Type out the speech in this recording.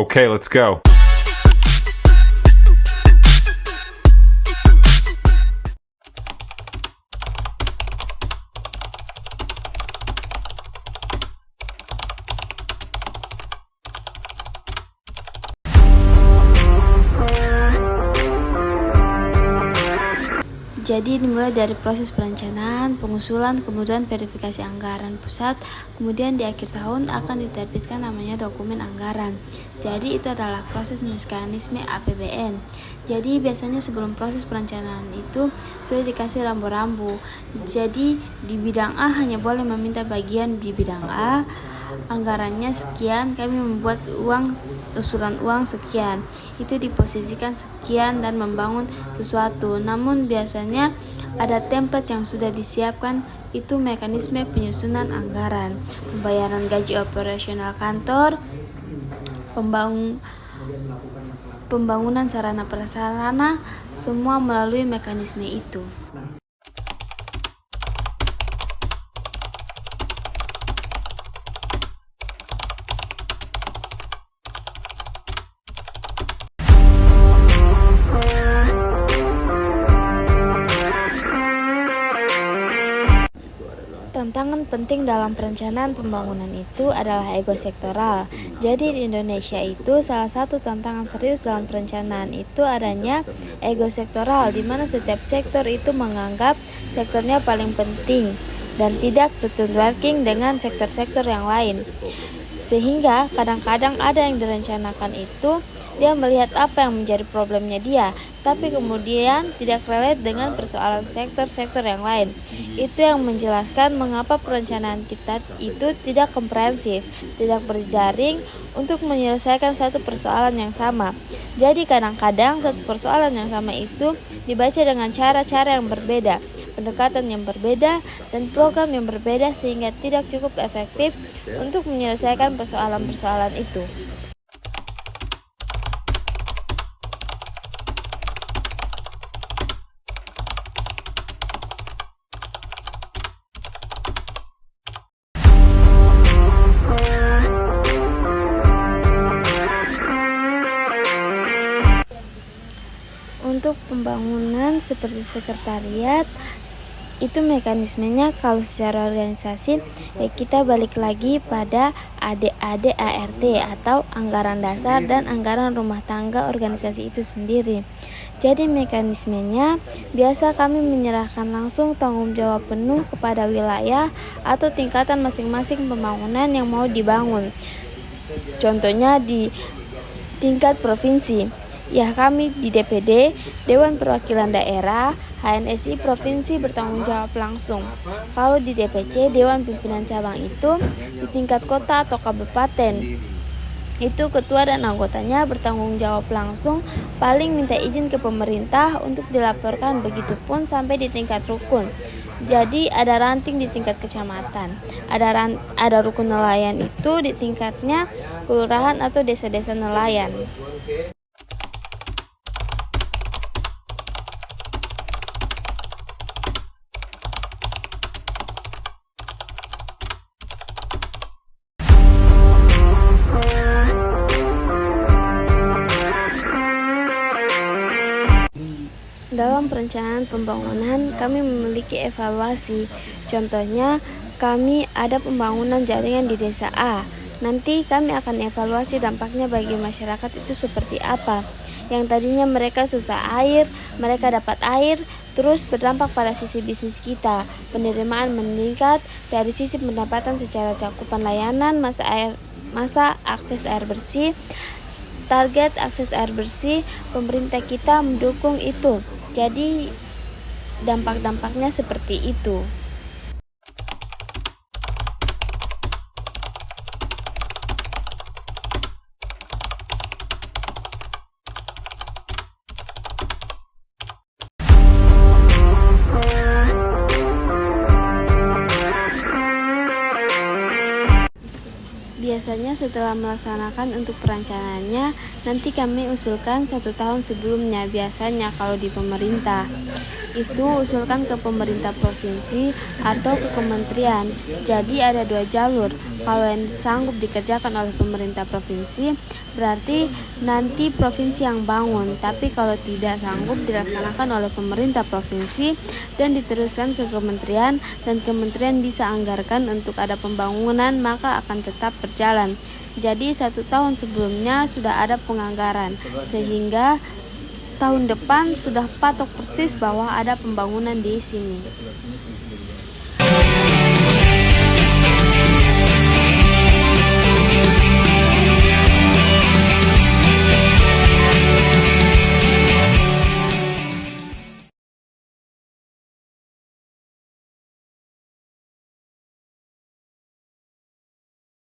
Okay, let's go. Jadi dimulai dari proses perencanaan, pengusulan, kemudian verifikasi anggaran pusat, kemudian di akhir tahun akan diterbitkan namanya dokumen anggaran. Jadi itu adalah proses mekanisme APBN. Jadi biasanya sebelum proses perencanaan itu sudah dikasih rambu-rambu. Jadi di bidang A hanya boleh meminta bagian di bidang A, anggarannya sekian, kami membuat usulan uang sekian, itu diposisikan sekian dan membangun sesuatu. Namun biasanya ada template yang sudah disiapkan, itu mekanisme penyusunan anggaran, pembayaran gaji operasional kantor, pembangunan sarana prasarana, semua melalui mekanisme itu. Tantangan penting dalam perencanaan pembangunan itu adalah ego sektoral. Jadi di Indonesia itu salah satu tantangan serius dalam perencanaan itu adanya ego sektoral, di mana setiap sektor itu menganggap sektornya paling penting dan tidak networking dengan sektor-sektor yang lain. Sehingga kadang-kadang ada yang direncanakan itu dia melihat apa yang menjadi problemnya dia, tapi kemudian tidak relate dengan persoalan sektor-sektor yang lain. Itu yang menjelaskan mengapa perencanaan kita itu tidak komprehensif, tidak berjaring untuk menyelesaikan satu persoalan yang sama. Jadi kadang-kadang satu persoalan yang sama itu dibaca dengan cara-cara yang berbeda, pendekatan yang berbeda, dan program yang berbeda sehingga tidak cukup efektif untuk menyelesaikan persoalan-persoalan itu. Untuk pembangunan seperti sekretariat, itu mekanismenya kalau secara organisasi kita balik lagi pada AD/ART atau anggaran dasar dan anggaran rumah tangga organisasi itu sendiri. Jadi mekanismenya biasa kami menyerahkan langsung tanggung jawab penuh kepada wilayah atau tingkatan masing-masing pembangunan yang mau dibangun. Contohnya di tingkat provinsi, ya kami di DPD, Dewan Perwakilan Daerah, HNSI Provinsi bertanggung jawab langsung. Kalau di DPC, Dewan Pimpinan Cabang itu di tingkat kota atau kabupaten, itu ketua dan anggotanya bertanggung jawab langsung, paling minta izin ke pemerintah untuk dilaporkan, begitupun sampai di tingkat rukun. Jadi ada ranting di tingkat kecamatan, ada rukun nelayan itu di tingkatnya kelurahan atau desa-desa nelayan. Dalam perencanaan pembangunan, kami memiliki evaluasi. Contohnya, kami ada pembangunan jaringan di desa A. Nanti kami akan evaluasi dampaknya bagi masyarakat itu seperti apa. Yang tadinya mereka susah air, mereka dapat air, terus berdampak pada sisi bisnis kita. Penerimaan meningkat dari sisi pendapatan secara cakupan layanan, masa akses air bersih, target akses air bersih, pemerintah kita mendukung itu. Jadi dampak-dampaknya seperti itu. Biasanya setelah melaksanakan untuk perencanaannya, nanti kami usulkan 1 tahun sebelumnya biasanya kalau di pemerintah. itu usulkan ke pemerintah provinsi atau ke kementerian. Jadi ada 2 jalur. Kalau yang sanggup dikerjakan oleh pemerintah provinsi, berarti nanti provinsi yang bangun. Tapi kalau tidak sanggup dilaksanakan oleh pemerintah provinsi dan diteruskan ke kementerian, dan kementerian bisa anggarkan untuk ada pembangunan, maka akan tetap berjalan. Jadi 1 tahun sebelumnya sudah ada penganggaran, sehingga tahun depan sudah patok persis bahwa ada pembangunan di sini.